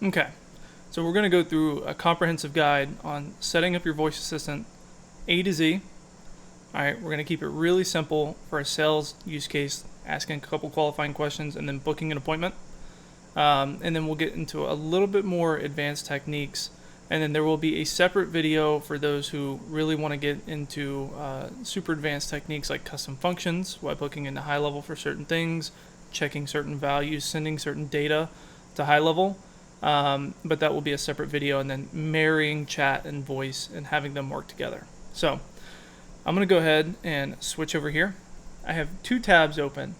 Okay, so we're going to go through a comprehensive guide on setting up your voice assistant A to Z. All right, we're going to keep it really simple for a sales use case, asking a couple qualifying questions and then booking an appointment. And then we'll get into a little bit more advanced techniques. And then there will be a separate video for those who really want to get into super advanced techniques like custom functions, webhooking into HighLevel for certain things, checking certain values, sending certain data to HighLevel. But that will be a separate video, and then marrying chat and voice and having them work together. So I'm going to go ahead and switch over here. I have two tabs open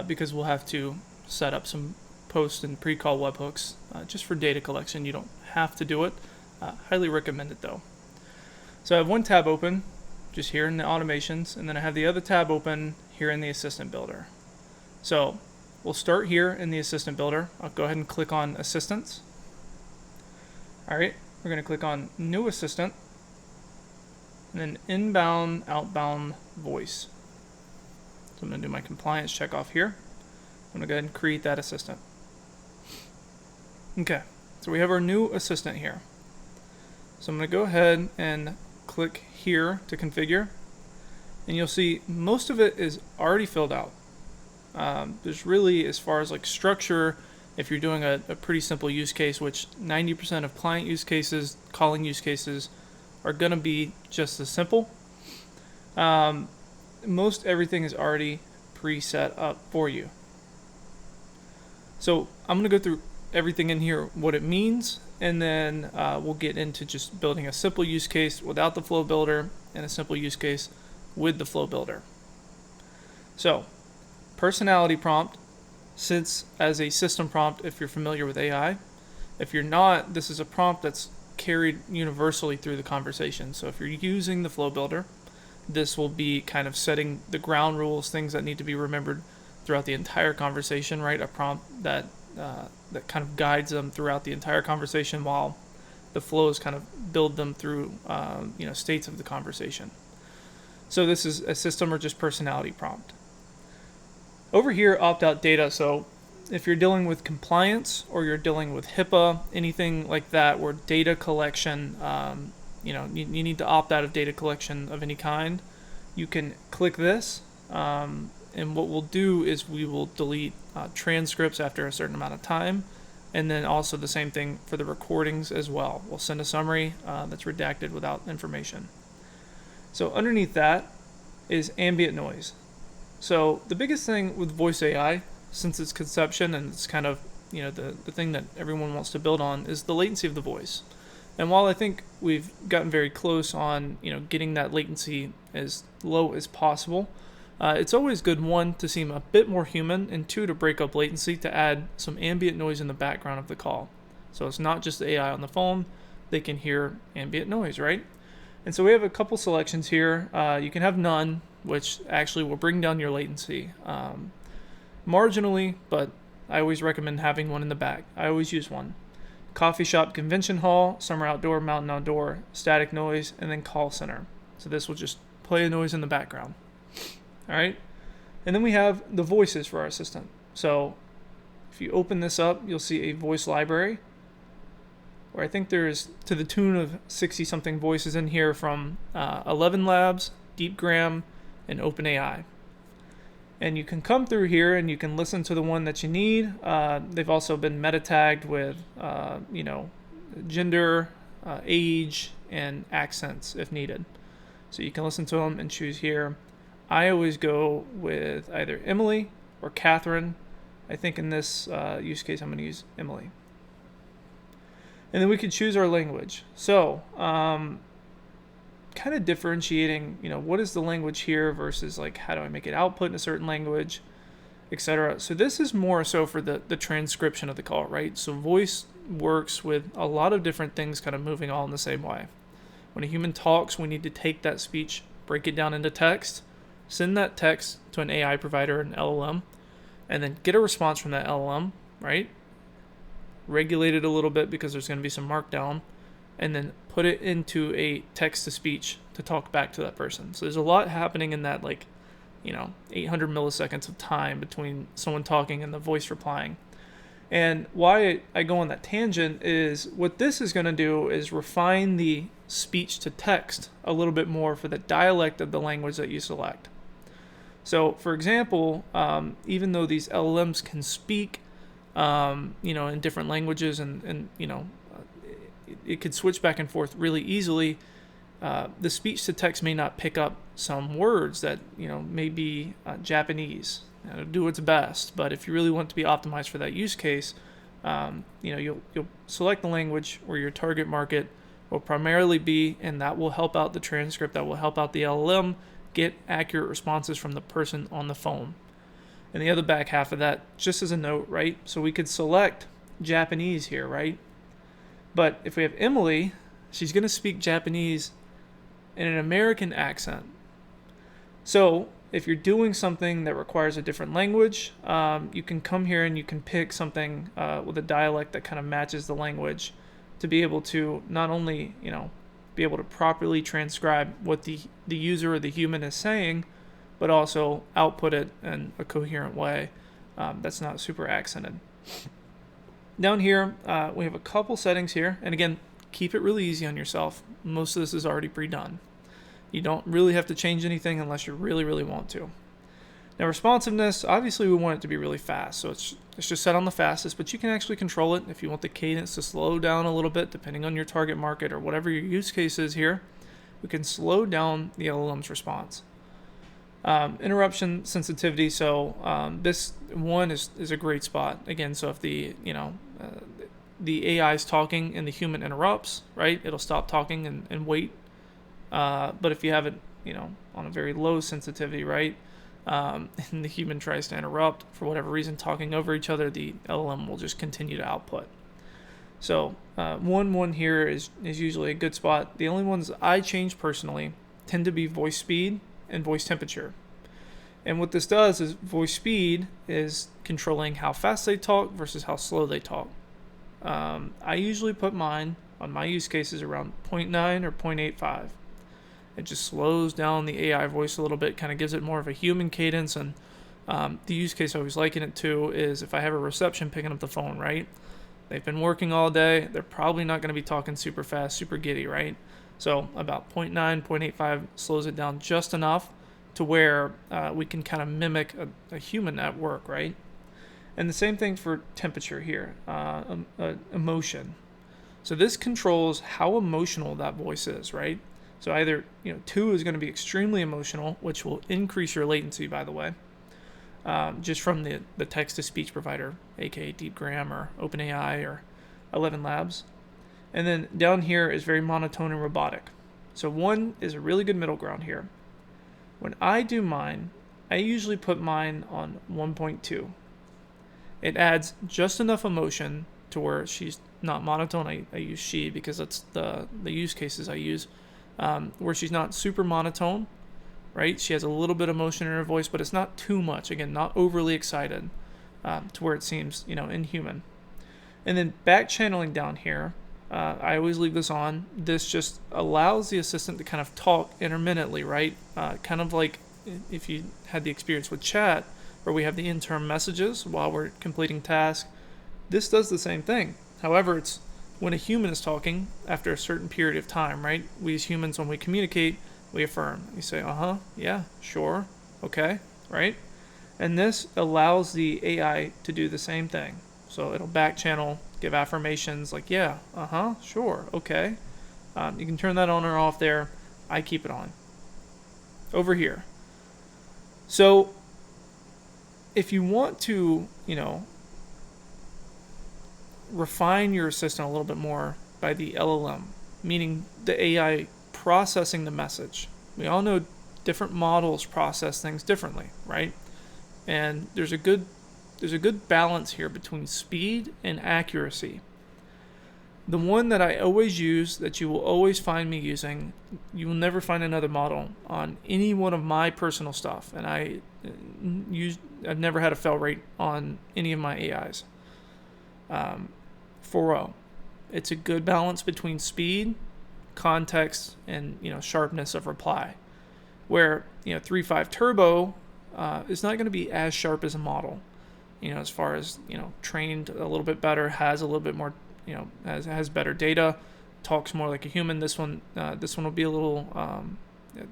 because we'll have to set up some post and pre-call webhooks just for data collection. You don't have to do it. Highly recommend it though. So I have one tab open just here in the automations, and then I have the other tab open here in the assistant builder. So we'll start here in the assistant builder. I'll go ahead and click on assistants. All right, we're going to click on new assistant and then inbound, outbound voice. So I'm going to do my compliance check off here. I'm going to go ahead and create that assistant. Okay, so we have our new assistant here. So I'm going to go ahead and click here to configure, and you'll see most of it is already filled out. There's really, as far as like structure, if you're doing a pretty simple use case, which 90% of client use cases, calling use cases, are going to be just as simple. Most everything is already preset up for you. So I'm going to go through everything in here, what it means, and then we'll get into just building a simple use case without the flow builder and a simple use case with the flow builder. So personality prompt sits as a system prompt if you're familiar with AI. If you're not, this is a prompt that's carried universally through the conversation. So if you're using the flow builder, this will be kind of setting the ground rules, things that need to be remembered throughout the entire conversation, right? A prompt that kind of guides them throughout the entire conversation, while the flows kind of build them through states of the conversation. So this is a system or just personality prompt. Over here, opt-out data. So if you're dealing with compliance or you're dealing with HIPAA, anything like that, where data collection, you need to opt out of data collection of any kind, you can click this. And what we'll do is we will delete transcripts after a certain amount of time. And then also the same thing for the recordings as well. We'll send a summary that's redacted without information. So underneath that is ambient noise. So the biggest thing with voice AI, since its conception and it's kind of the thing that everyone wants to build on, is the latency of the voice. And while I think we've gotten very close on getting that latency as low as possible, it's always good, one, to seem a bit more human, and two, to break up latency, to add some ambient noise in the background of the call. So it's not just the AI on the phone, they can hear ambient noise, right? And so we have a couple selections here. You can have none, which actually will bring down your latency marginally, but I always recommend having one in the back. I always use one. Coffee shop, convention hall, summer outdoor, mountain outdoor, static noise, and then call center. So this will just play a noise in the background. All right, and then we have the voices for our assistant. So if you open this up, you'll see a voice library where I think there's to the tune of 60 something voices in here from 11 Labs, DeepGram, and OpenAI. And you can come through here and you can listen to the one that you need. They've also been meta tagged with gender, age, and accents if needed. So you can listen to them and choose here. I always go with either Emily or Catherine. I think in this use case, I'm going to use Emily. And then we can choose our language. So kind of differentiating, what is the language here versus like how do I make it output in a certain language, etc. So this is more so for the transcription of the call, right? So voice works with a lot of different things kind of moving all in the same way. When a human talks, we need to take that speech, break it down into text, send that text to an AI provider, an LLM, and then get a response from that LLM, right? Regulate it a little bit because there's going to be some markdown, and then put it into a text-to-speech to talk back to that person. So there's a lot happening in that 800 milliseconds of time between someone talking and the voice replying. And why I go on that tangent is what this is going to do is refine the speech to text a little bit more for the dialect of the language that you select. So, for example, even though these LLMs can speak, in different languages, and it could switch back and forth really easily, the speech to text may not pick up some words that may be Japanese. It'll do its best, but if you really want to be optimized for that use case, you'll select the language where your target market will primarily be, and that will help out the transcript. That will help out the LLM get accurate responses from the person on the phone. And the other back half of that, just as a note, right? So we could select Japanese here, right? But if we have Emily, she's going to speak Japanese in an American accent. So if you're doing something that requires a different language, you can come here and you can pick something with a dialect that kind of matches the language to be able to not only, be able to properly transcribe what the user or the human is saying, but also output it in a coherent way that's not super accented. Down here, we have a couple settings here. And again, keep it really easy on yourself. Most of this is already pre-done. You don't really have to change anything unless you really, really want to. Now, responsiveness, obviously we want it to be really fast. So it's just set on the fastest, but you can actually control it if you want the cadence to slow down a little bit, depending on your target market or whatever your use case is here. We can slow down the LLM's response. Interruption sensitivity. So this one is a great spot. Again, so if the AI is talking and the human interrupts, right, it'll stop talking and wait. But if you have it, on a very low sensitivity, right, and the human tries to interrupt for whatever reason, talking over each other, the LLM will just continue to output. So 1.1 here is usually a good spot. The only ones I change personally tend to be voice speed and voice temperature. And what this does is voice speed is controlling how fast they talk versus how slow they talk. I usually put mine on my use cases around 0.9 or 0.85. It just slows down the AI voice a little bit, kind of gives it more of a human cadence. And the use case I was liking it to is if I have a reception picking up the phone, right? They've been working all day. They're probably not going to be talking super fast, super giddy, right? So about 0.9, 0.85 slows it down just enough to where we can kind of mimic a human at work, right? And the same thing for temperature here, emotion. So this controls how emotional that voice is, right? So either 2 is going to be extremely emotional, which will increase your latency, by the way, just from the text-to-speech provider, aka DeepGram or OpenAI or 11 Labs. And then down here is very monotone and robotic. So 1 is a really good middle ground here. When I do mine, I usually put mine on 1.2. It adds just enough emotion to where she's not monotone. I use she because that's the use cases I use. Where she's not super monotone, right? She has a little bit of emotion in her voice, but it's not too much. Again, not overly excited to where it seems, inhuman. And then back channeling down here, I always leave this on. This just allows the assistant to kind of talk intermittently, right? Kind of like if you had the experience with chat, where we have the interim messages while we're completing tasks. This does the same thing. However, it's when a human is talking after a certain period of time, right? We as humans, when we communicate, we affirm. We say, yeah, sure, okay, right? And this allows the AI to do the same thing. So it'll back channel, give affirmations like, yeah, sure, okay. You can turn that on or off there. I keep it on. Over here. So if you want to, refine your assistant a little bit more by the LLM, meaning the AI processing the message. We all know different models process things differently, right? And there's a good balance here between speed and accuracy. The one that I always use, that you will always find me using, you will never find another model on any one of my personal stuff, and I've never had a fail rate on any of my AIs. 4.0. It's a good balance between speed, context, and sharpness of reply. Where 3.5 Turbo is not going to be as sharp as a model. as far as, trained a little bit better, has a little bit more, has better data, talks more like a human. This one will be a little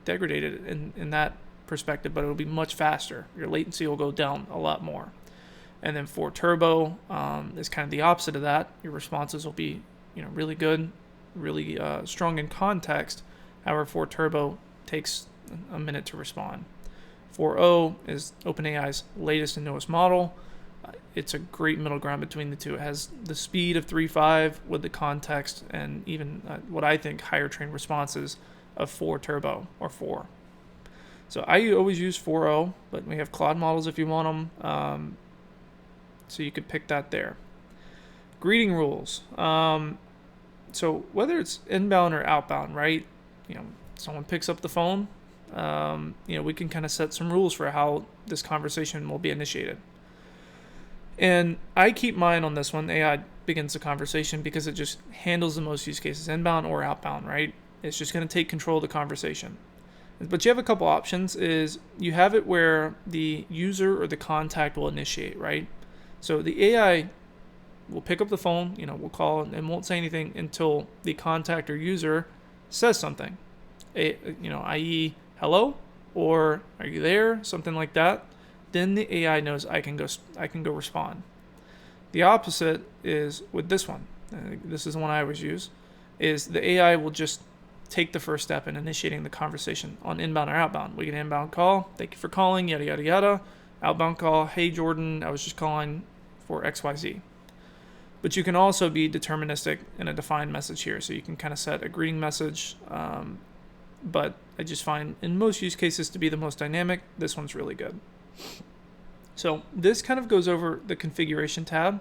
degraded in that perspective, but it'll be much faster. Your latency will go down a lot more. And then 4 Turbo is kind of the opposite of that. Your responses will be, really good, really strong in context. However, 4 Turbo takes a minute to respond. 4.0 is OpenAI's latest and newest model. It's a great middle ground between the two. It has the speed of 3.5 with the context and even what I think higher trained responses of 4 Turbo or 4. So I always use 4.0, but we have Claude models if you want them. So you could pick that there. Greeting rules. So whether it's inbound or outbound, right? Someone picks up the phone. We can kind of set some rules for how this conversation will be initiated. And I keep mine on this one. AI begins the conversation because it just handles the most use cases, inbound or outbound, right? It's just going to take control of the conversation. But you have a couple options. Is you have it where the user or the contact will initiate, right? So the AI will pick up the phone, will call and won't say anything until the contact or user says something, i.e., hello, or are you there, something like that. Then the AI knows I can go respond. The opposite is with this one. This is the one I always use. Is the AI will just take the first step in initiating the conversation on inbound or outbound. We get an inbound call. Thank you for calling. Yada yada yada. Outbound call. Hey Jordan, I was just calling for XYZ. But you can also be deterministic in a defined message here. So you can kind of set a greeting message. But I just find in most use cases to be the most dynamic. This one's really good. So this kind of goes over the configuration tab.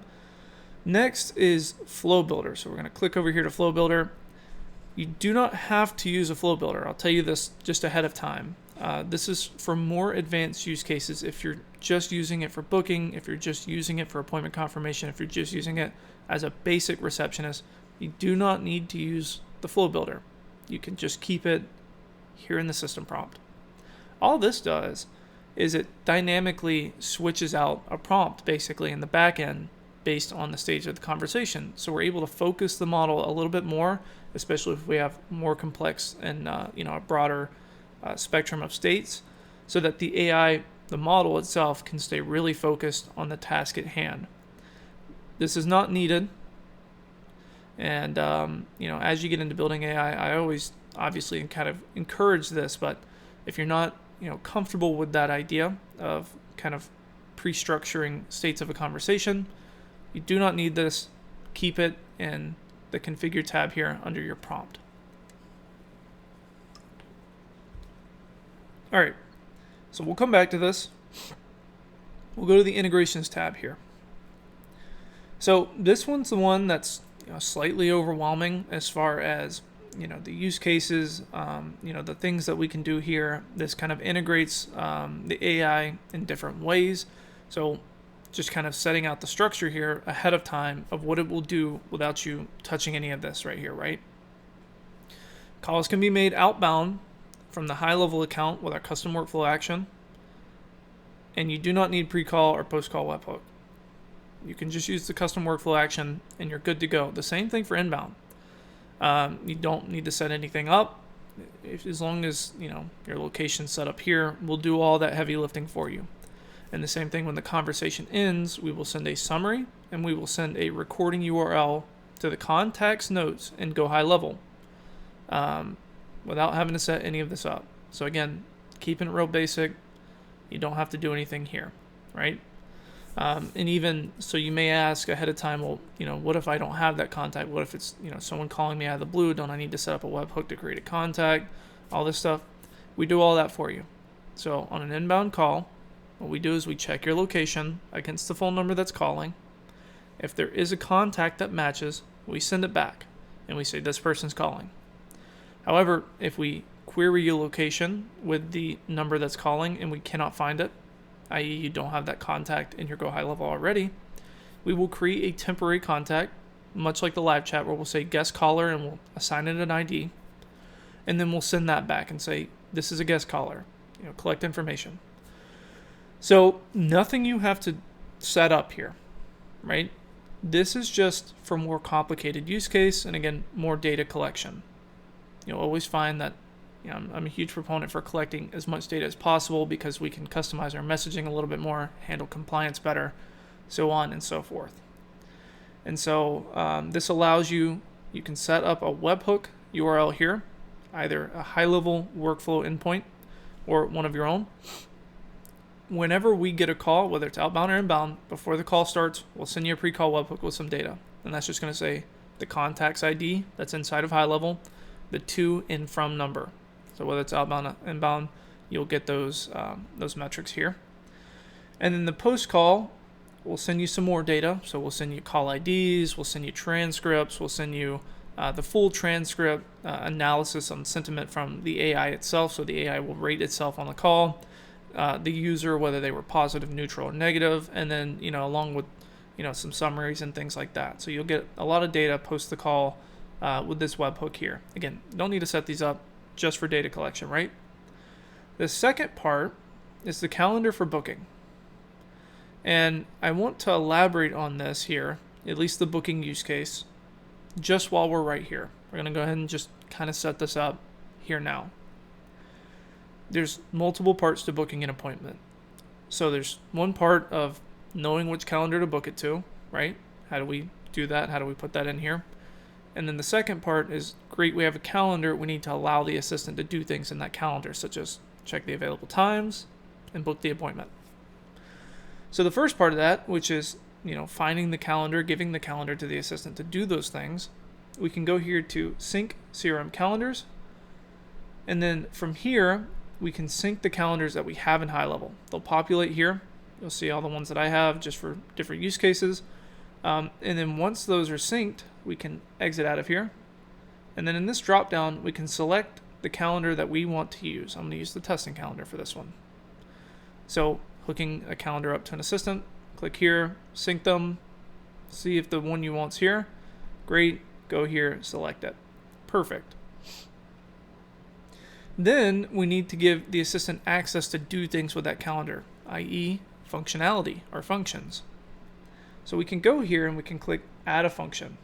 Next is Flow Builder. So we're going to click over here to Flow Builder. You do not have to use a Flow Builder. I'll tell you this just ahead of time. This is for more advanced use cases. If you're just using it for booking, if you're just using it for appointment confirmation, if you're just using it as a basic receptionist, you do not need to use the Flow Builder. You can just keep it here in the system prompt. All this does is it dynamically switches out a prompt basically in the back end based on the stage of the conversation. So we're able to focus the model a little bit more, especially if we have more complex and a broader spectrum of states, so that the AI, the model itself, can stay really focused on the task at hand. This is not needed. And as you get into building AI, I always obviously kind of encourage this, but if you're not comfortable with that idea of kind of pre-structuring states of a conversation, you do not need this. Keep it in the configure tab here under your prompt. All right, so we'll come back to this. We'll go to the integrations tab here. So this one's the one that's slightly overwhelming as far as the use cases, the things that we can do here. This kind of integrates the AI in different ways. So just kind of setting out the structure here ahead of time of what it will do without you touching any of this right here, right? Calls can be made outbound from the high-level account with our custom workflow action. And you do not need pre-call or post-call webhook. You can just use the custom workflow action and you're good to go. The same thing for inbound. You don't need to set anything up. As long as your location's set up here, we'll do all that heavy lifting for you. And the same thing when the conversation ends, we will send a summary and we will send a recording URL to the contact's notes in GoHighLevel without having to set any of this up. So again, keeping it real basic. You don't have to do anything here, right? And even so, you may ask ahead of time, well, what if I don't have that contact? What if it's, someone calling me out of the blue? Don't I need to set up a webhook to create a contact? All this stuff. We do all that for you. So on an inbound call, what we do is we check your location against the phone number that's calling. If there is a contact that matches, we send it back and we say this person's calling. However, if we query your location with the number that's calling and we cannot find it, i.e. you don't have that contact in your GoHighLevel already, we will create a temporary contact, much like the live chat where we'll say guest caller and we'll assign it an ID, and then we'll send that back and say this is a guest caller, collect information. So nothing you have to set up here, right? This is just for more complicated use case and again, more data collection. You'll always find that I'm a huge proponent for collecting as much data as possible because we can customize our messaging a little bit more, handle compliance better, so on and so forth. And so this allows you can set up a webhook URL here, either a high-level workflow endpoint or one of your own. Whenever we get a call, whether it's outbound or inbound, before the call starts, we'll send you a pre-call webhook with some data. And that's just going to say the contact's ID that's inside of high-level, the to and from number. So whether it's outbound or inbound, you'll get those metrics here. And then the post-call, we'll send you some more data. So we'll send you call IDs, we'll send you transcripts, we'll send you the full transcript analysis on sentiment from the AI itself. So the AI will rate itself on the call, the user, whether they were positive, neutral, or negative, and then along with some summaries and things like that. So you'll get a lot of data post the call with this webhook here. Again, don't need to set these up, just for data collection, right? The second part is the calendar for booking. And I want to elaborate on this here, at least the booking use case, just while we're right here. We're going to go ahead and just kind of set this up here now. There's multiple parts to booking an appointment. So there's one part of knowing which calendar to book it to, right? How do we do that? How do we put that in here? And then the second part is, great, we have a calendar. We need to allow the assistant to do things in that calendar, such as check the available times and book the appointment. So the first part of that, which is finding the calendar, giving the calendar to the assistant to do those things, we can go here to sync CRM calendars. And then from here, we can sync the calendars that we have in high-level. They'll populate here. You'll see all the ones that I have just for different use cases. And then once those are synced, we can exit out of here. And then in this drop-down, we can select the calendar that we want to use. I'm going to use the testing calendar for this one. So hooking a calendar up to an assistant, click here, sync them, see if the one you want's here. Great, go here, select it. Perfect. Then we need to give the assistant access to do things with that calendar, i.e. functionality or functions. So we can go here and we can click add a function.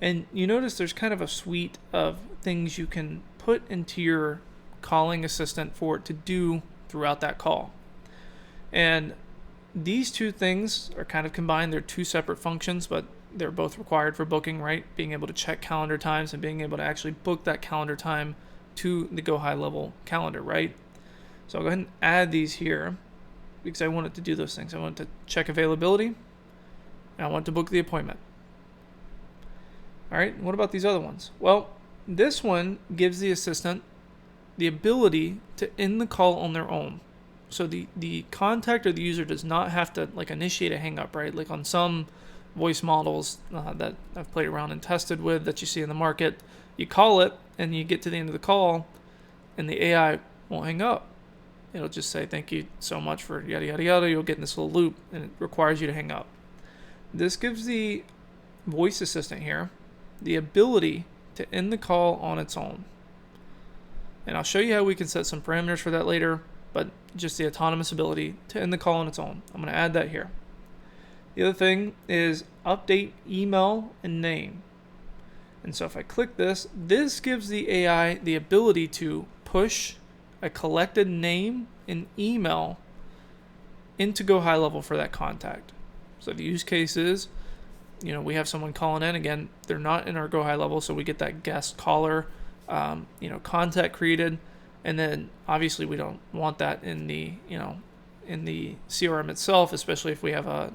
And you notice there's kind of a suite of things you can put into your calling assistant for it to do throughout that call. And these two things are kind of combined. They're two separate functions, but they're both required for booking, right? Being able to check calendar times and being able to actually book that calendar time to the GoHighLevel calendar, right? So I'll go ahead and add these here because I want it to do those things. I want it to check availability and I want to book the appointment. All right, what about these other ones? Well, this one gives the assistant the ability to end the call on their own. So the contact or the user does not have to initiate a hang up, right? Like on some voice models that I've played around and tested with that you see in the market, you call it and you get to the end of the call and the AI won't hang up. It'll just say, thank you so much for yada, yada, yada. You'll get in this little loop and it requires you to hang up. This gives the voice assistant here the ability to end the call on its own. And I'll show you how we can set some parameters for that later, but just the autonomous ability to end the call on its own. I'm going to add that here. The other thing is update email and name. And so if I click this, this gives the AI the ability to push a collected name and email into GoHighLevel for that contact. So the use case is, we have someone calling in. Again, they're not in our GoHighLevel, so we get that guest caller, contact created, and then obviously we don't want that in the CRM itself, especially if we have a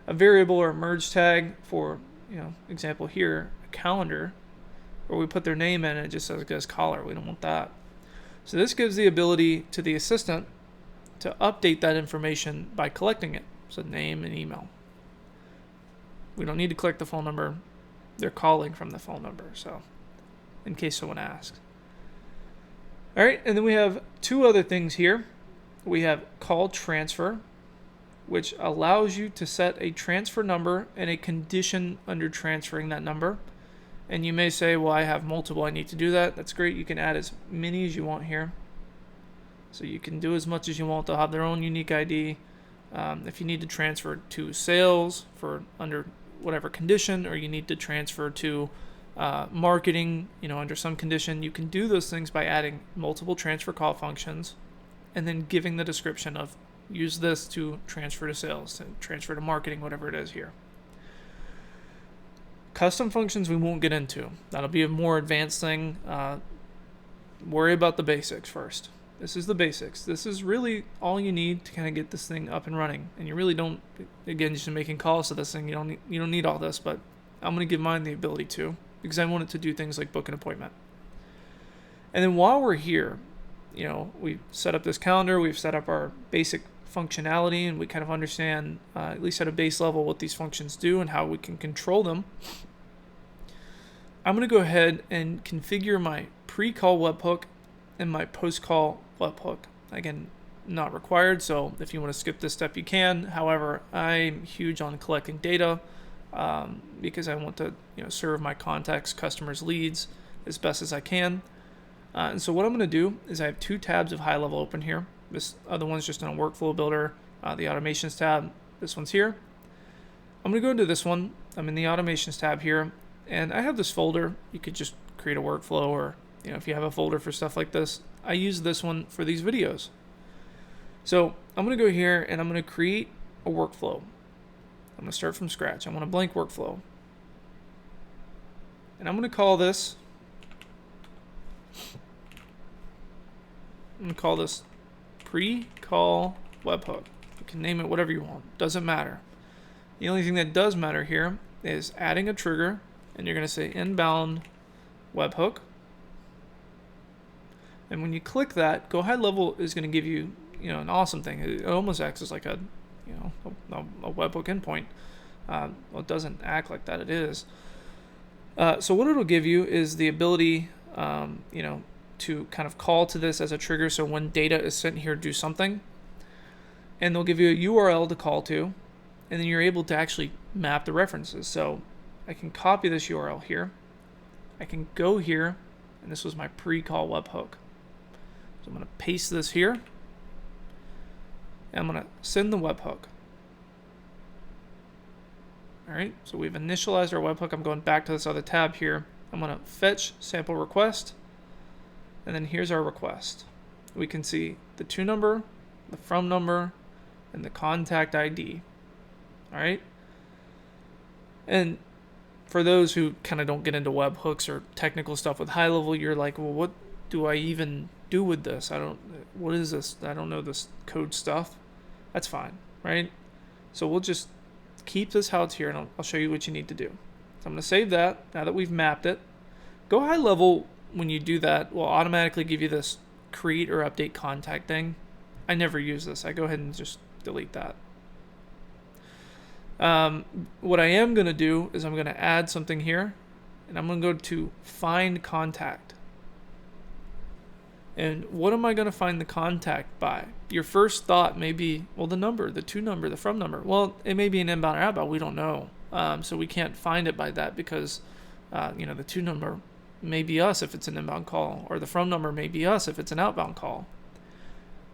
variable or a merge tag for example here, a calendar, where we put their name in and it just says guest caller. We don't want that. So this gives the ability to the assistant to update that information by collecting it. So name and email. We don't need to collect the phone number. They're calling from the phone number. So in case someone asks. All right. And then we have two other things here. We have call transfer, which allows you to set a transfer number and a condition under transferring that number. And you may say, well, I have multiple, I need to do that. That's great. You can add as many as you want here. So you can do as much as you want. They'll have their own unique ID. If you need to transfer to sales for under whatever condition, or you need to transfer to marketing, under some condition, you can do those things by adding multiple transfer call functions and then giving the description of use this to transfer to sales, and transfer to marketing, whatever it is here. Custom functions we won't get into. That'll be a more advanced thing. Worry about the basics first. This is the basics. This is really all you need to kind of get this thing up and running. And you really don't, again, just making calls to this thing, you don't need all this, but I'm going to give mine the ability to, because I want it to do things like book an appointment. And then while we're here, we've set up this calendar, we've set up our basic functionality, and we kind of understand, at least at a base level, what these functions do and how we can control them. I'm going to go ahead and configure my pre-call webhook and my post-call webhook. Again, not required, so if you want to skip this step, you can. However, I'm huge on collecting data because I want to serve my contacts, customers, leads as best as I can. And so what I'm going to do is I have two tabs of HighLevel open here. This other one's just in a workflow builder, the automations tab. This one's here. I'm going to go into this one. I'm in the automations tab here, and I have this folder. You could just create a workflow, or if you have a folder for stuff like this. I use this one for these videos. So I'm going to go here and I'm going to create a workflow. I'm going to start from scratch. I want a blank workflow. And I'm going to call this, pre-call webhook. You can name it whatever you want. Doesn't matter. The only thing that does matter here is adding a trigger, and you're going to say inbound webhook. And when you click that, GoHighLevel is going to give you, an awesome thing. It almost acts as like a webhook endpoint. Well, it doesn't act like that. It is. So what it'll give you is the ability, to kind of call to this as a trigger. So when data is sent here, do something, and they'll give you a URL to call to, and then you're able to actually map the references. So I can copy this URL here. I can go here, and this was my pre-call webhook. So I'm going to paste this here, and I'm going to send the webhook. All right, so we've initialized our webhook. I'm going back to this other tab here. I'm going to fetch sample request, and then here's our request. We can see the to number, the from number, and the contact ID. All right, and for those who kind of don't get into webhooks or technical stuff with HighLevel, you're like, well, what do I even do with this? What is this? I don't know this code stuff. That's fine, right? So we'll just keep this how it's here, and I'll show you what you need to do. So I'm going to save that now that we've mapped it. GoHighLevel, when you do that, will automatically give you this create or update contact thing. I never use this. I go ahead and just delete that. What I am going to do is I'm going to add something here, and I'm going to go to find contact. And what am I going to find the contact by? Your first thought may be, well, the number, the to number, the from number. Well, it may be an inbound or outbound. We don't know. So we can't find it by that because, the to number may be us if it's an inbound call, or the from number may be us if it's an outbound call.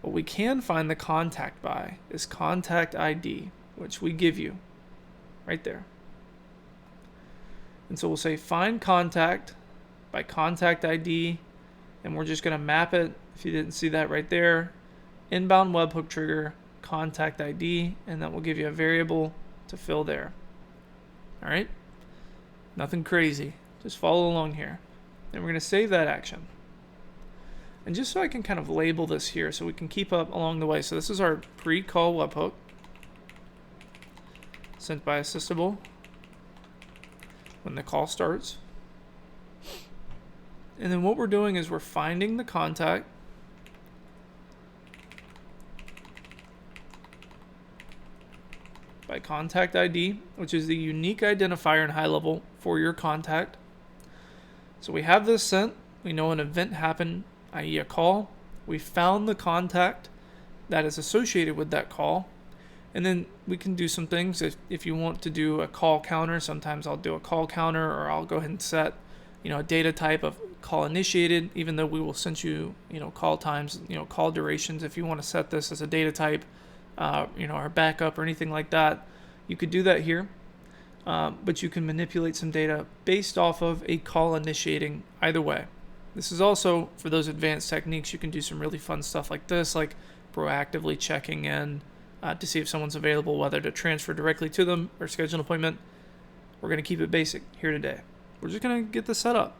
What we can find the contact by is contact ID, which we give you right there. And so we'll say find contact by contact ID, and we're just going to map it, if you didn't see that right there, inbound webhook trigger, contact ID, and that will give you a variable to fill there. All right? Nothing crazy. Just follow along here. And we're going to save that action. And just so I can kind of label this here so we can keep up along the way. So this is our pre-call webhook sent by Assistable when the call starts. And then what we're doing is we're finding the contact, by contact ID, which is the unique identifier in HighLevel for your contact. So we have this sent. We know an event happened, i.e. a call. We found the contact that is associated with that call. And then we can do some things. If you want to do a call counter, sometimes I'll do a call counter, or I'll go ahead and set a data type of call initiated, even though we will send you, call times, call durations. If you want to set this as a data type, our backup or anything like that. You could do that here, but you can manipulate some data based off of a call initiating either way. This is also, for those advanced techniques, you can do some really fun stuff like this, like proactively checking in to see if someone's available, whether to transfer directly to them or schedule an appointment. We're going to keep it basic here today. We're just going to get this set up,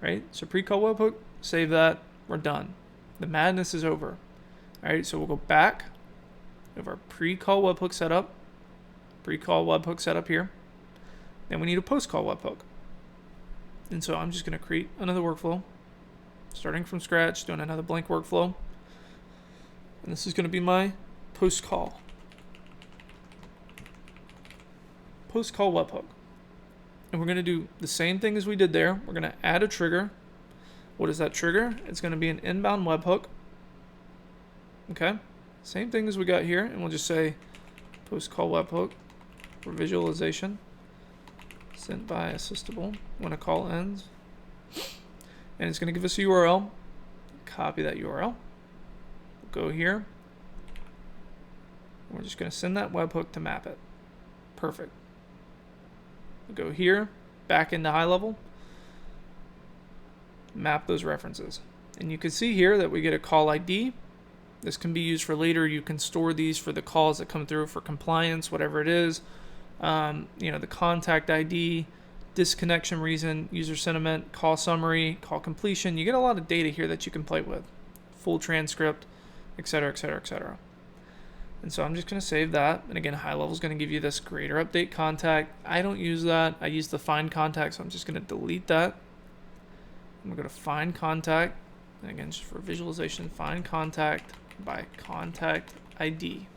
right? So pre-call webhook, save that, we're done. The madness is over. All right, so we'll go back. We have our pre-call webhook set up, pre-call webhook set up here. Then we need a post-call webhook. And so I'm just going to create another workflow, starting from scratch, doing another blank workflow. And this is going to be my post-call webhook. And we're going to do the same thing as we did there. We're going to add a trigger. What is that trigger? It's going to be an inbound webhook. Okay. Same thing as we got here. And we'll just say post-call webhook for visualization. Sent by Assistable when a call ends. And it's going to give us a URL. Copy that URL. Go here. We're just going to send that webhook to map it. Perfect. We'll go here, back into GoHighLevel. Map those references. And you can see here that we get a call ID. This can be used for later. You can store these for the calls that come through for compliance, whatever it is. The contact ID, disconnection reason, user sentiment, call summary, call completion. You get a lot of data here that you can play with. Full transcript, etc., etc., etc. And so I'm just going to save that. And again, GoHighLevel is going to give you this greater update contact. I don't use that. I use the find contact, so I'm just going to delete that. I'm going to go to find contact. And again, just for visualization, find contact by contact ID.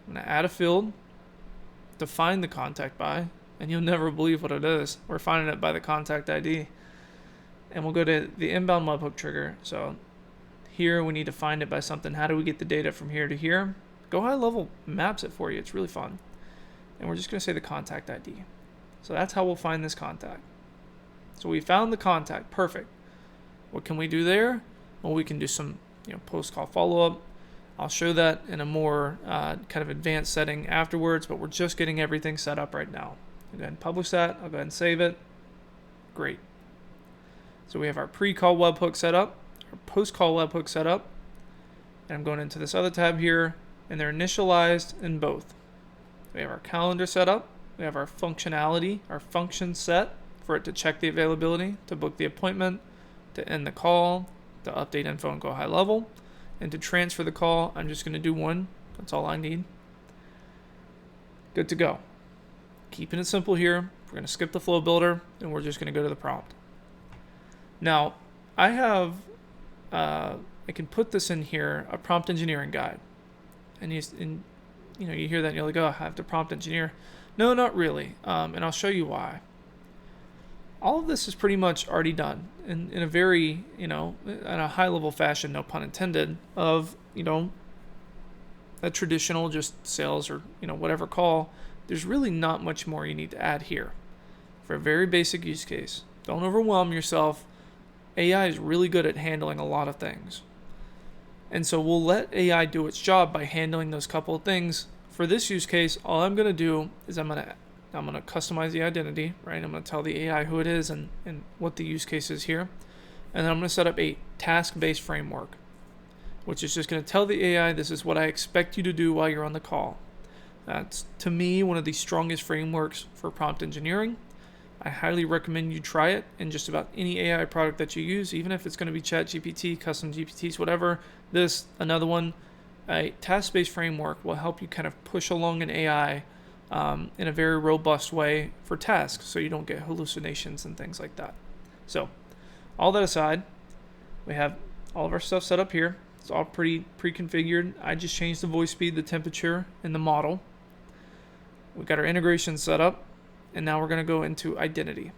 I'm going to add a field to find the contact by, and you'll never believe what it is. We're finding it by the contact ID. And we'll go to the inbound webhook trigger. So here we need to find it by something. How do we get the data from here to here? GoHighLevel maps it for you. It's really fun. And we're just going to say the contact ID. So that's how we'll find this contact. So we found the contact. Perfect. What can we do there? Well, we can do some post-call follow-up. I'll show that in a more kind of advanced setting afterwards, but we're just getting everything set up right now. I'll go ahead and publish that. I'll go ahead and save it. Great. So we have our pre-call webhook set up, our post-call webhook set up, and I'm going into this other tab here, and they're initialized in both. We have our calendar set up. We have our functionality, our function set for it to check the availability, to book the appointment, to end the call, to update info and GoHighLevel. And to transfer the call, I'm just going to do one. That's all I need. Good to go. Keeping it simple here. We're going to skip the flow builder, and we're just going to go to the prompt. Now, I can put this in here, a prompt engineering guide. And you hear that and you're like, oh, I have to prompt engineer. No, not really. And I'll show you why. All of this is pretty much already done in a very, in a high level fashion, no pun intended, of, a traditional just sales or, whatever call. There's really not much more you need to add here for a very basic use case. Don't overwhelm yourself. AI is really good at handling a lot of things. And so we'll let AI do its job by handling those couple of things. For this use case, all I'm going to do is I'm going to customize the identity, right? I'm going to tell the AI who it is and what the use case is here. And then I'm going to set up a task-based framework, which is just going to tell the AI, this is what I expect you to do while you're on the call. That's, to me, one of the strongest frameworks for prompt engineering. I highly recommend you try it in just about any AI product that you use, even if it's going to be ChatGPT, custom GPTs, whatever. This, another one, a task-based framework will help you kind of push along an AI in a very robust way for tasks, so you don't get hallucinations and things like that. So, all that aside, we have all of our stuff set up here. It's all pretty pre-configured. I just changed the voice speed, the temperature, and the model. We've got our integration set up, and now we're going to go into identity.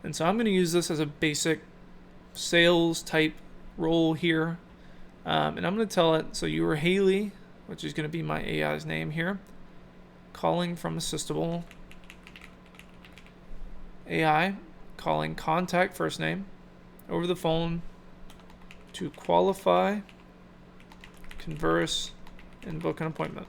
And so I'm going to use this as a basic sales type role here. And I'm going to tell it, so you were Haley, which is going to be my AI's name here, calling from Assistable AI, calling contact first name over the phone to qualify converse, and book an appointment.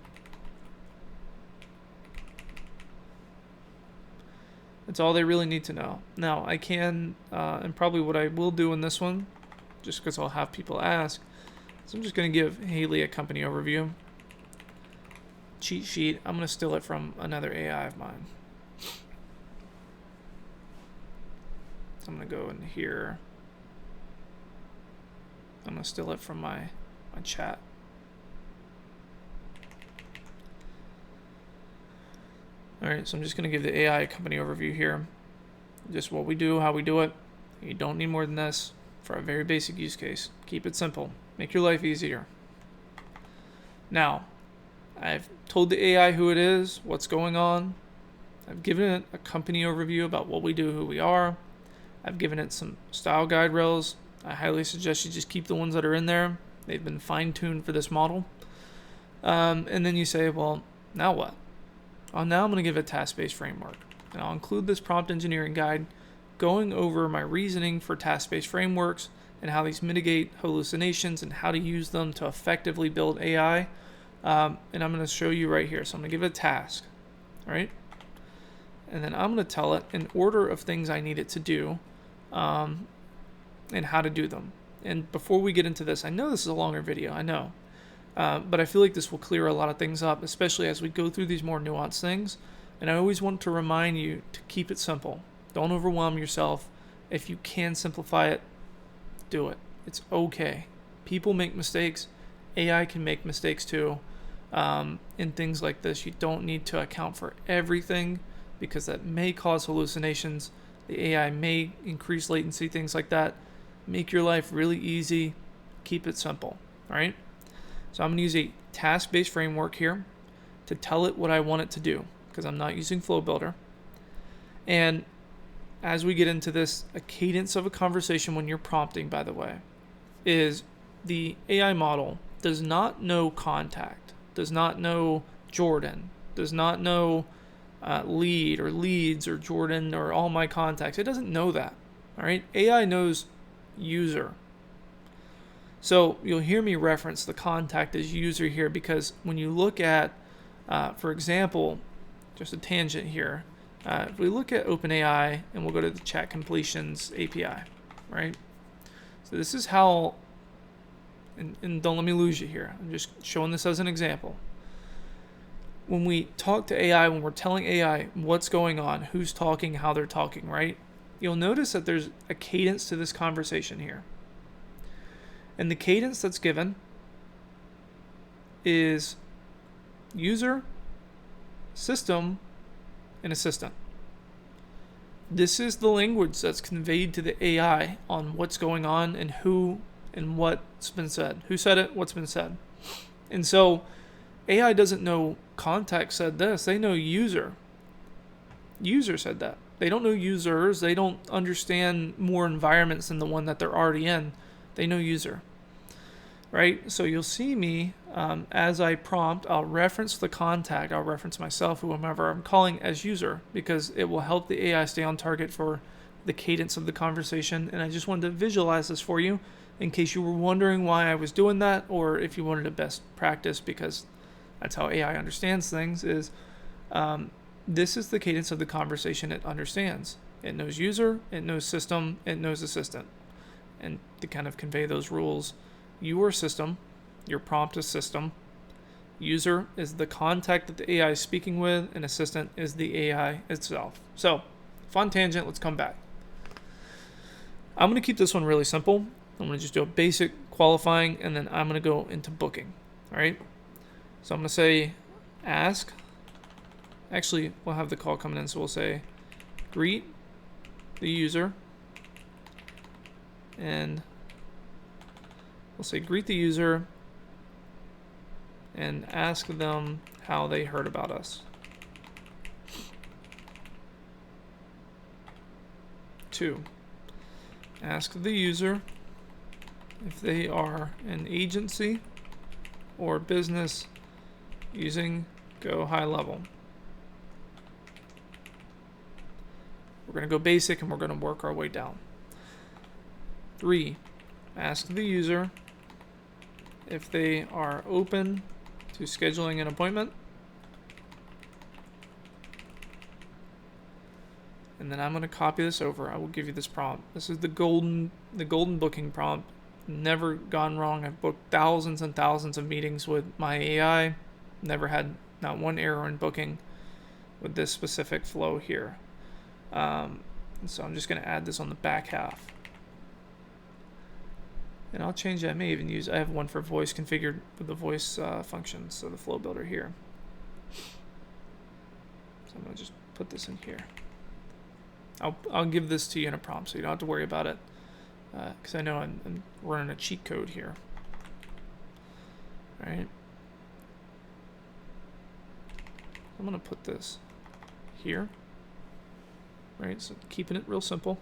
That's all they really need to know. Now, I can, and probably what I will do in this one, just because I'll have people ask, so I'm just going to give Haley a company overview. Cheat sheet, I'm going to steal it from another AI of mine. So I'm going to go in here. I'm going to steal it from my chat. Alright, so I'm just going to give the AI a company overview here. Just what we do, how we do it. You don't need more than this for a very basic use case. Keep it simple. Make your life easier. Now, I've told the AI who it is, what's going on. I've given it a company overview about what we do, who we are. I've given it some style guide rails. I highly suggest you just keep the ones that are in there. They've been fine-tuned for this model. And then you say, well, now what? Now I'm going to give it a task-based framework. And I'll include this prompt engineering guide going over my reasoning for task-based frameworks and how these mitigate hallucinations and how to use them to effectively build AI. And I'm going to show you right here. So I'm going to give it a task, right? And then I'm going to tell it an order of things I need it to do and how to do them. And before we get into this, I know this is a longer video, I know. But I feel like this will clear a lot of things up, especially as we go through these more nuanced things. And I always want to remind you to keep it simple. Don't overwhelm yourself. If you can simplify it, do it. It's okay. People make mistakes. AI can make mistakes too. In things like this, you don't need to account for everything because that may cause hallucinations. The AI may increase latency, things like that. Make your life really easy. Keep it simple. All right? So I'm going to use a task-based framework here to tell it what I want it to do because I'm not using Flow Builder. And as we get into this, a cadence of a conversation when you're prompting, by the way, is the AI model does not know contact, does not know Jordan, does not know lead or leads or Jordan or all my contacts. It doesn't know that. All right? AI knows user. So you'll hear me reference the contact as user here because when you look at, for example, just a tangent here, if we look at OpenAI and we'll go to the chat completions API, right? So this is how, and don't let me lose you here. I'm just showing this as an example. When we talk to AI, when we're telling AI what's going on, who's talking, how they're talking, right? You'll notice that there's a cadence to this conversation here. And the cadence that's given is user, system, and assistant. This is the language that's conveyed to the AI on what's going on and who and what's been said. Who said it, what's been said. And so AI doesn't know contact said this. They know user. User said that. They don't know users. They don't understand more environments than the one that they're already in. They know user, right? So you'll see me as I prompt, I'll reference the contact, I'll reference myself, whomever I'm calling as user, because it will help the AI stay on target for the cadence of the conversation. And I just wanted to visualize this for you in case you were wondering why I was doing that, or if you wanted a best practice, because that's how AI understands things, is this is the cadence of the conversation it understands. It knows user, it knows system, it knows assistant. And to kind of convey those rules, you are system, your prompt is system, user is the contact that the AI is speaking with, and assistant is the AI itself. So, fun tangent, let's come back. I'm going to keep this one really simple. I'm going to just do a basic qualifying, and then I'm going to go into booking. All right? So I'm going to say ask. Actually, we'll have the call coming in, so we'll say greet the user. And we'll say greet the user and ask them how they heard about us. 2, ask the user if they are an agency or business using GoHighLevel. We're going to go basic and we're going to work our way down. 3, ask the user if they are open to scheduling an appointment. And then I'm going to copy this over. I will give you this prompt. This is the golden booking prompt. Never gone wrong. I've booked thousands and thousands of meetings with my AI. Never had not one error in booking with this specific flow here. So I'm just going to add this on the back half. And I'll change that. I may even use, I have one for voice configured with the voice function, so the flow builder here. So I'm going to just put this in here. I'll give this to you in a prompt, so you don't have to worry about it, because I know I'm running a cheat code here. All right. I'm going to put this here. Right, so keeping it real simple.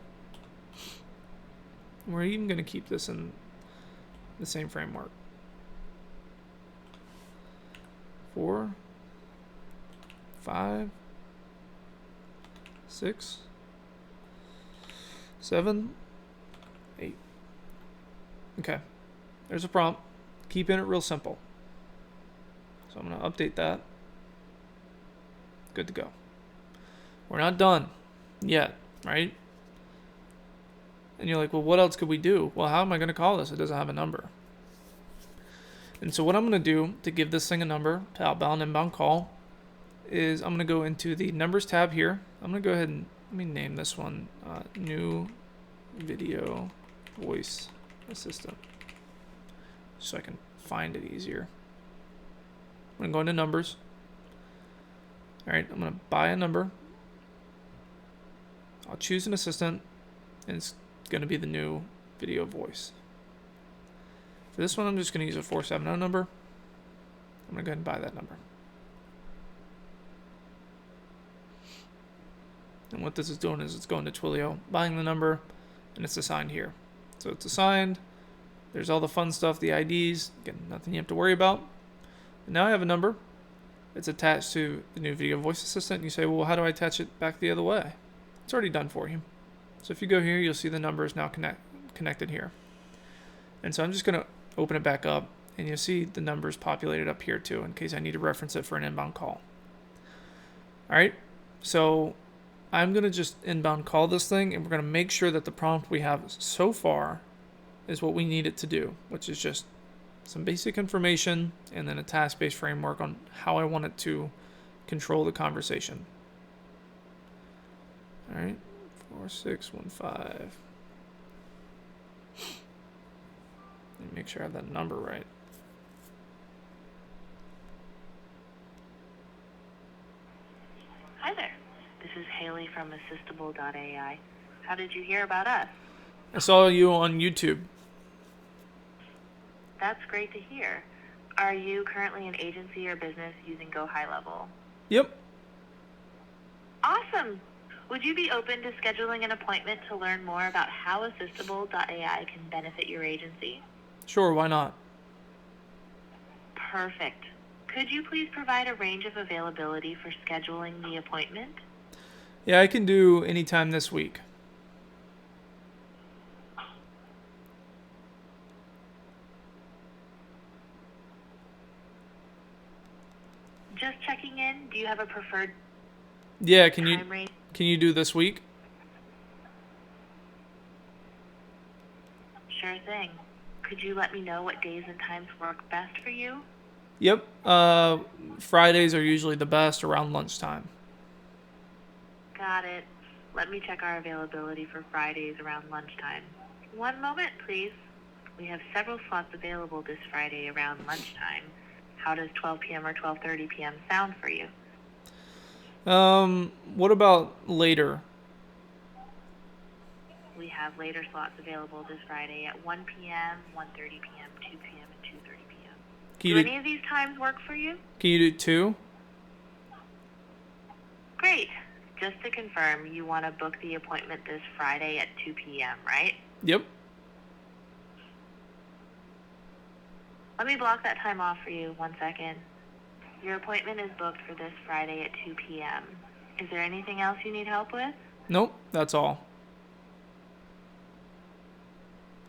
We're even going to keep this in the same framework. 4, 5, 6, 7, 8. Okay, there's a prompt. Keeping it real simple. So I'm going to update that. Good to go. We're not done yet, right? And you're like, well, what else could we do? Well, how am I going to call this? It doesn't have a number. And so what I'm going to do to give this thing a number, to outbound, inbound call, is I'm going to go into the numbers tab here. I'm going to go ahead and let me name this one new video voice assistant, so I can find it easier. I'm going to go into numbers. All right, I'm going to buy a number. I'll choose an assistant, and it's going to be the new video voice. For this one, I'm just going to use a 470 number. I'm going to go ahead and buy that number. And what this is doing is it's going to Twilio, buying the number, and it's assigned here. So it's assigned. There's all the fun stuff, the IDs. Again, nothing you have to worry about. And now I have a number. It's attached to the new video voice assistant. And you say, well, how do I attach it back the other way? It's already done for you. So if you go here, you'll see the number is now connected here. And so I'm just going to open it back up, and you'll see the numbers populated up here too, in case I need to reference it for an inbound call. All right, so I'm going to just inbound call this thing, and we're going to make sure that the prompt we have so far is what we need it to do, which is just some basic information and then a task-based framework on how I want it to control the conversation. All right, 4615. Let me make sure I have that number right. Hi there. This is Haley from Assistable.ai. How did you hear about us? I saw you on YouTube. That's great to hear. Are you currently an agency or business using GoHighLevel? Yep. Awesome. Would you be open to scheduling an appointment to learn more about how Assistable.ai can benefit your agency? Sure, why not? Perfect. Could you please provide a range of availability for scheduling the appointment? Yeah, I can do anytime this week. Just checking in. Do you have a preferred Yeah, time range? Can you do this week? Sure thing. Could you let me know what days and times work best for you? Yep. Fridays are usually the best around lunchtime. Got it. Let me check our availability for Fridays around lunchtime. One moment, please. We have several slots available this Friday around lunchtime. How does 12 p.m. or 12:30 p.m. sound for you? What about later? We have later slots available this Friday at 1 p.m., 1:30 p.m., 2 p.m., and 2:30 p.m. Do any of these times work for you? Can you do 2? Great. Just to confirm, you want to book the appointment this Friday at 2 p.m., right? Yep. Let me block that time off for you. 1 second. Your appointment is booked for this Friday at 2 p.m. Is there anything else you need help with? Nope, that's all.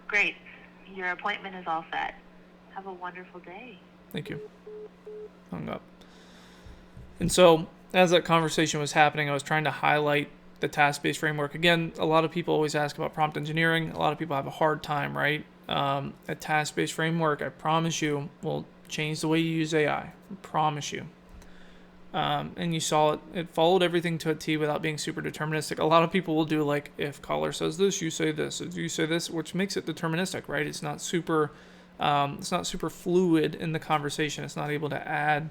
Great. Your appointment is all set. Have a wonderful day. Thank you. Hung up. And so, as that conversation was happening, I was trying to highlight the task-based framework. Again, a lot of people always ask about prompt engineering. A lot of people have a hard time, right? A task-based framework, I promise you, will change the way you use AI. I promise you. And you saw it. It followed everything to a T without being super deterministic. A lot of people will do like, if caller says this, you say this. If you say this, which makes it deterministic, right? It's not super fluid in the conversation. It's not able to add,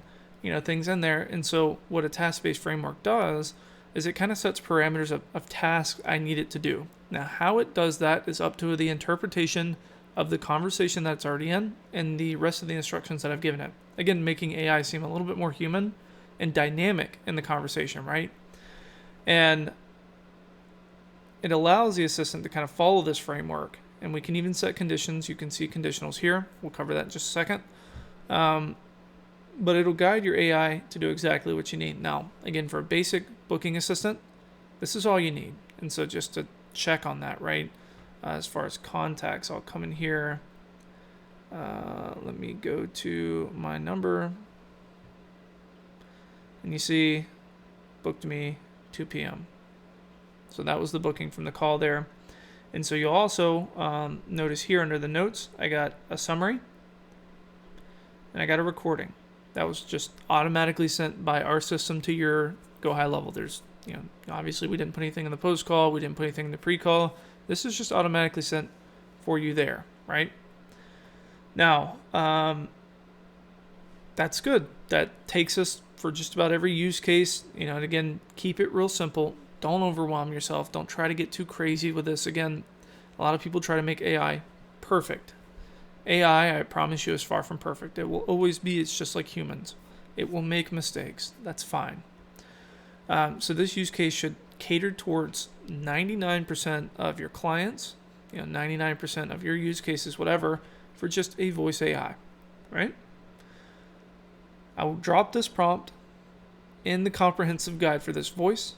things in there. And so what a task-based framework does is it kind of sets parameters of tasks I need it to do. Now, how it does that is up to the interpretation of the conversation that's already in and the rest of the instructions that I've given it. Again, making AI seem a little bit more human and dynamic in the conversation, right? And it allows the assistant to kind of follow this framework. And we can even set conditions. You can see conditionals here. We'll cover that in just a second. But it'll guide your AI to do exactly what you need. Now, again, for a basic booking assistant, this is all you need. And so just to check on that, right? As far as contacts, I'll come in here. Let me go to my number. And you see, booked me 2 p.m. So that was the booking from the call there. And so you'll also notice here under the notes, I got a summary and I got a recording. That was just automatically sent by our system to your GoHighLevel. There's, obviously we didn't put anything in the post call. We didn't put anything in the pre-call. This is just automatically sent for you there, right? Now, that's good. That takes us for just about every use case, and again, keep it real simple. Don't overwhelm yourself. Don't try to get too crazy with this. Again, a lot of people try to make AI perfect. AI, I promise you, is far from perfect. It will always be, it's just like humans. It will make mistakes. That's fine. So this use case should cater towards 99% of your clients, 99% of your use cases, whatever, for just a voice AI, right? I will drop this prompt in the comprehensive guide for this voice.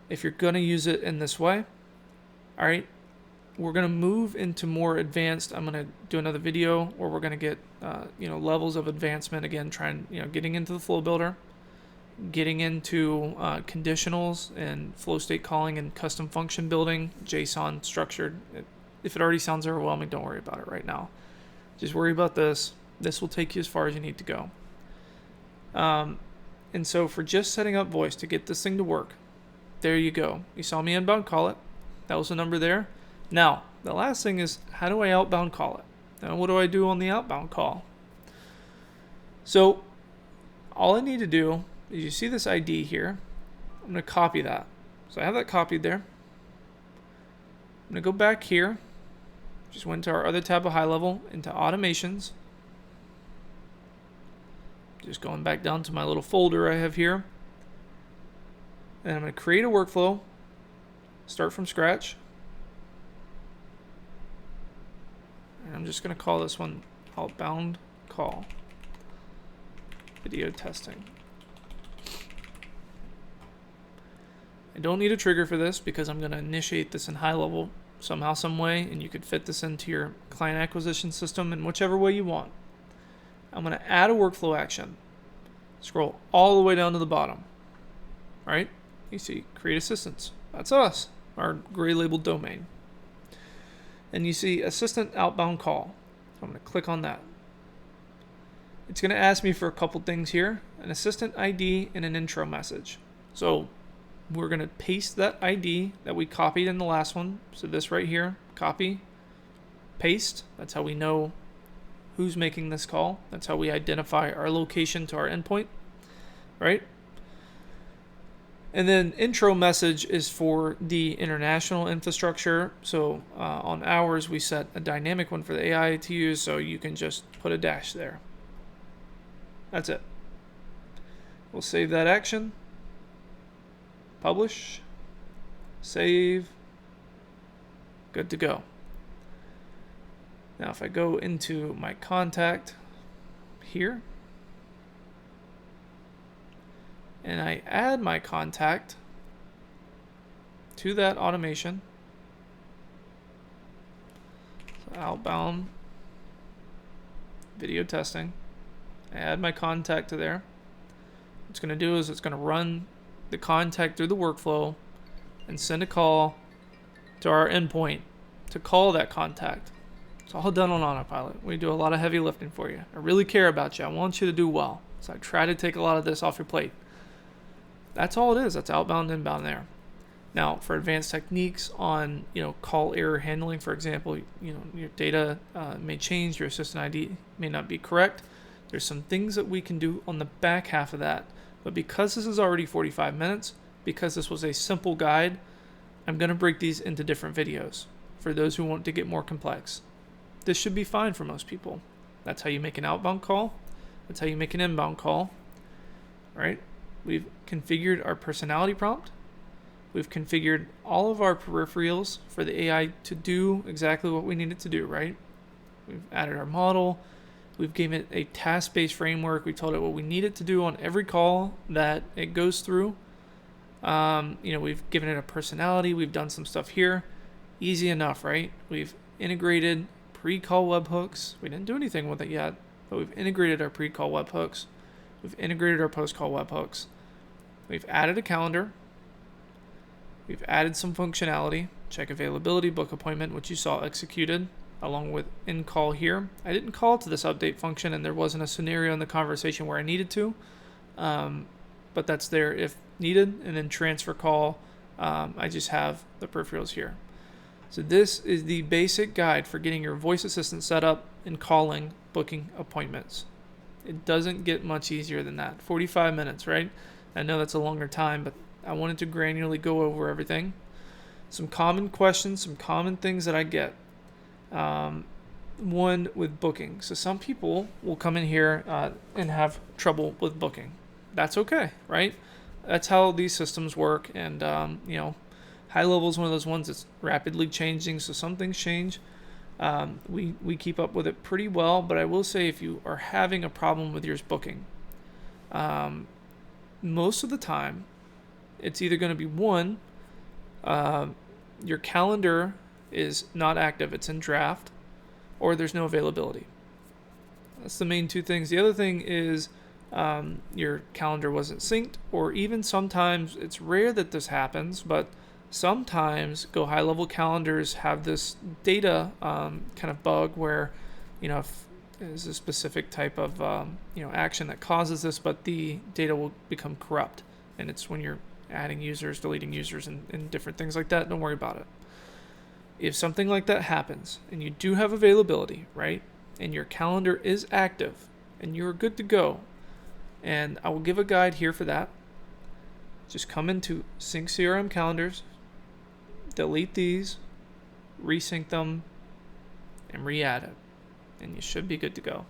If you're going to use it in this way, all right, we're going to move into more advanced. I'm going to do another video where we're going to get, levels of advancement. Again, getting into the flow builder, getting into conditionals and flow state calling and custom function building, JSON structured. If it already sounds overwhelming, don't worry about it right now. Just worry about this. This will take you as far as you need to go. And so for just setting up voice to get this thing to work, there you go. You saw me inbound call it. That was the number there. Now, the last thing is, how do I outbound call it? Now, what do I do on the outbound call? So all I need to do is, you see this ID here. I'm going to copy that. So I have that copied there. I'm going to go back here. Just went to our other tab of GoHighLevel, into automations. Just going back down to my little folder I have here. And I'm going to create a workflow. Start from scratch. And I'm just going to call this one Outbound Call. Video testing. I don't need a trigger for this because I'm going to initiate this in GoHighLevel somehow, some way, and you could fit this into your client acquisition system in whichever way you want. I'm going to add a workflow action. Scroll all the way down to the bottom. Right? You see create assistants. That's us, our gray labeled domain. And you see assistant outbound call. So I'm going to click on that. It's going to ask me for a couple things here, an assistant ID and an intro message. So we're going to paste that ID that we copied in the last one. So this right here, copy, paste. That's how we know who's making this call. That's how we identify our location to our endpoint, right? And then intro message is for the international infrastructure. So on ours, we set a dynamic one for the AI to use, so you can just put a dash there. That's it. We'll save that action. Publish. Save. Good to go. Now if I go into my contact here, and I add my contact to that automation, so outbound video testing. I add my contact to there. What it's going to do is it's going to run the contact through the workflow and send a call to our endpoint to call that contact. It's all done on autopilot. We do a lot of heavy lifting for you. I really care about you. I want you to do well. So I try to take a lot of this off your plate. That's all it is. That's outbound, inbound there. Now, for advanced techniques on, call error handling, for example, your data may change, your assistant ID may not be correct. There's some things that we can do on the back half of that. But because this is already 45 minutes, because this was a simple guide, I'm going to break these into different videos for those who want to get more complex. This should be fine for most people. That's how you make an outbound call. That's how you make an inbound call. Right? We've configured our personality prompt. We've configured all of our peripherals for the AI to do exactly what we need it to do, right? We've added our model. We've given it a task-based framework. We told it what we need it to do on every call that it goes through. We've given it a personality. We've done some stuff here. Easy enough, right? We've integrated pre-call webhooks. We didn't do anything with it yet, but we've integrated our pre-call webhooks. We've integrated our post-call webhooks. We've added a calendar. We've added some functionality. Check availability, book appointment, which you saw executed, along with in call here. I didn't call to this update function, and there wasn't a scenario in the conversation where I needed to, but that's there if needed. And then transfer call, I just have the peripherals here. So this is the basic guide for getting your voice assistant set up and calling, booking appointments. It doesn't get much easier than that. 45 minutes, right? I know that's a longer time, but I wanted to granularly go over everything. Some common questions, some common things that I get. One with booking. So some people will come in here and have trouble with booking. That's okay, right? That's how these systems work. And, GoHighLevel is one of those ones that's rapidly changing. So some things change. We keep up with it pretty well. But I will say if you are having a problem with your booking, most of the time, it's either going to be one, your calendar is not active, it's in draft, or there's no availability. That's the main two things. The other thing is your calendar wasn't synced, or even sometimes, it's rare that this happens, but sometimes GoHighLevel calendars have this data kind of bug where, if there's a specific type of action that causes this, but the data will become corrupt. And it's when you're adding users, deleting users, and different things like that. Don't worry about it. If something like that happens and you do have availability, right, and your calendar is active and you're good to go, and I will give a guide here for that. Just come into Sync CRM calendars, delete these, resync them, and re-add it, and you should be good to go.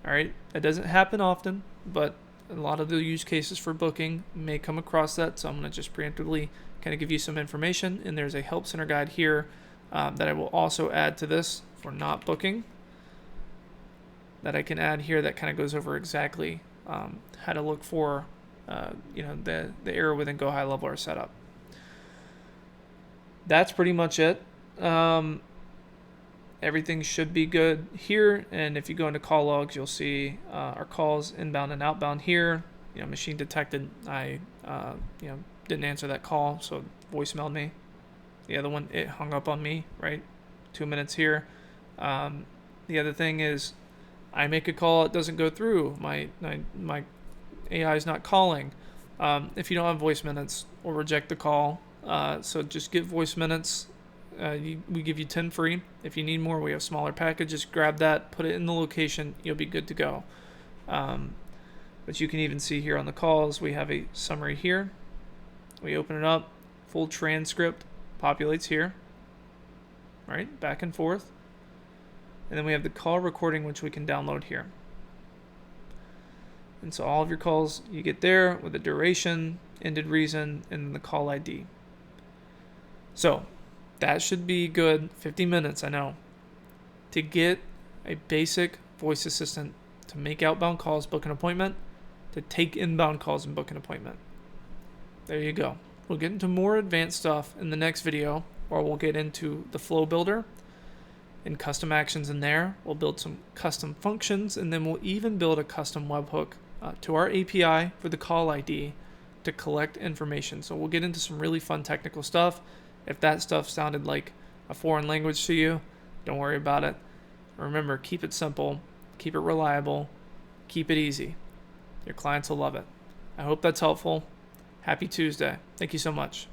All right, that doesn't happen often, but a lot of the use cases for booking may come across that, so I'm going to just preemptively kind of give you some information. And there's a help center guide here that I will also add to this for not booking that I can add here that kind of goes over exactly how to look for the error within GoHighLevel or setup. That's pretty much it. Everything should be good here, and if you go into call logs, you'll see our calls inbound and outbound here. Machine detected I didn't answer that call, so voicemailed me. The other one, it hung up on me, right? 2 minutes here. The other thing is I make a call, it doesn't go through. My AI is not calling. If you don't have voice minutes, we'll reject the call. So just get voice minutes. We give you 10 free. If you need more, we have smaller packages. Grab that, put it in the location, you'll be good to go. But you can even see here on the calls, we have a summary here. We open it up, full transcript populates here, right? Back and forth. And then we have the call recording, which we can download here. And so all of your calls you get there with the duration, ended reason, and the call ID. So that should be good. 50 minutes, I know, to get a basic voice assistant to make outbound calls, book an appointment, to take inbound calls and book an appointment. There you go. We'll get into more advanced stuff in the next video, or we'll get into the flow builder and custom actions in there. We'll build some custom functions, and then we'll even build a custom webhook to our API for the call ID to collect information. So we'll get into some really fun technical stuff. If that stuff sounded like a foreign language to you, don't worry about it. Remember, keep it simple, keep it reliable, keep it easy. Your clients will love it. I hope that's helpful. Happy Tuesday. Thank you so much.